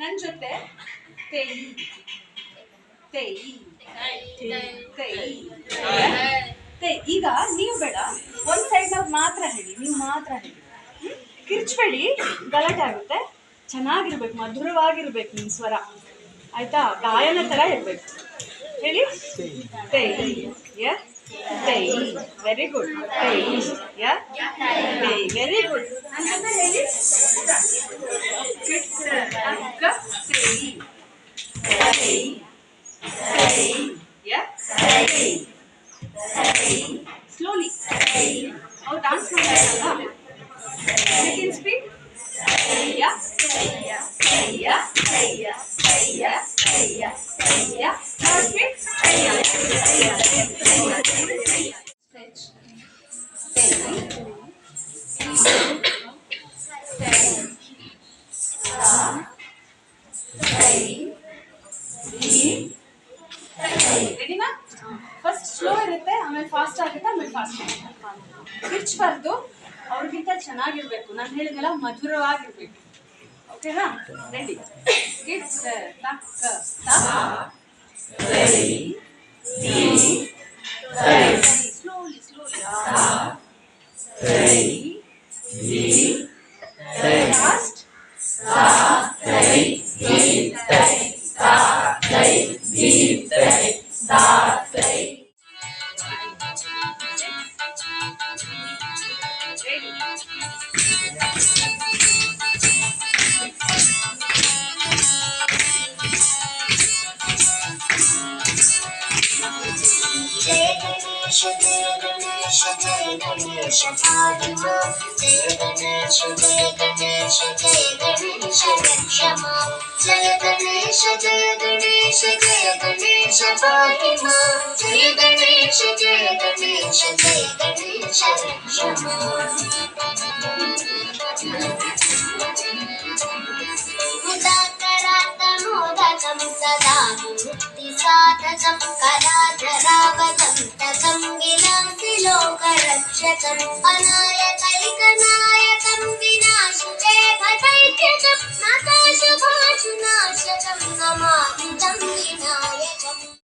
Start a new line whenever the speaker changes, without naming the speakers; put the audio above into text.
ನನ್ನ ಜೊತೆ ತೇಯಿ ತೇಯಿ ತೇಯಿ ತೇ. ಈಗ ನೀವು ಬೇಡ, ಒಂದು ಸೈಡ್ನಾಗ ಮಾತ್ರ ಹೇಳಿ, ನೀವು ಮಾತ್ರ ಹೇಳಿ. ಕಿರ್ಚ್ಬೇಡಿ, ಗಲಾಟೆ ಆಗುತ್ತೆ. ಚೆನ್ನಾಗಿರ್ಬೇಕು, ಮಧುರವಾಗಿರ್ಬೇಕು ನಿಮ್ಮ ಸ್ವರ, ಆಯ್ತಾ? ಗಾಯನ ಥರ ಇರಬೇಕು. ಹೇಳಿ ತೇಯಿ. ಯ ತೇಯಿ. Very good. ತೇಯಿ. ಯ ತೇಯಿ. Very good. ಅಂತ ಹೇಳಿ. ತೇಯಿ ತೇಯಿ ತೇಯಿ. ಯ ತೇಯಿ. ಸ್ಲೋಲಿ. ಅವ್ರು ಡಾನ್ಸ್ ಮಾಡ್ತಾರಲ್ಲ, ಸೆಕೆಂಡ್ ಸ್ಪೀಡ್. ಯ ಯ ಯ ಯ ಯ ಯ ಯ. Third speed. ಸ್ಟ್ರೆಚ್. ರೆಡಿನಾ? ಫಸ್ಟ್ ಸ್ಲೋ ಇರುತ್ತೆ, ಆಮೇಲೆ ಫಾಸ್ಟ್ ಆಗುತ್ತೆ, ಆಮೇಲೆ ಫಾಸ್ಟ್ ಆಗುತ್ತೆ. ಕಿರ್ಚ್ಬಾರ್ದು, ಅವ್ರಿಗಿಂತ ಚೆನ್ನಾಗಿರ್ಬೇಕು. ನಾನು ಹೇಳಿದ್ನಲ್ಲ, ಮಧುರವಾಗಿರ್ಬೇಕು. ಓಕೆನಾ? ರೆಡಿ? ಕಿಡ್ಸ್. ತಕ್ಕ ಸ್ಲೋಲಿ ಸ್ಲೋಲಿ. ಫಾಸ್ಟ್.
जय गणेश जय गणेश पाहि मां, जय गणेश जय गणेश जय गणेश रक्ष मां, जय गणेश जय गणेश जय गणेश पाहि मां, जय गणेश जय गणेश जय गणेश रक्ष मां. मुदाकरात्तमोदकं सदा मुक्तिसाधकं कलाधरावतं ततं विलासि लोकरक्षकम् अनाय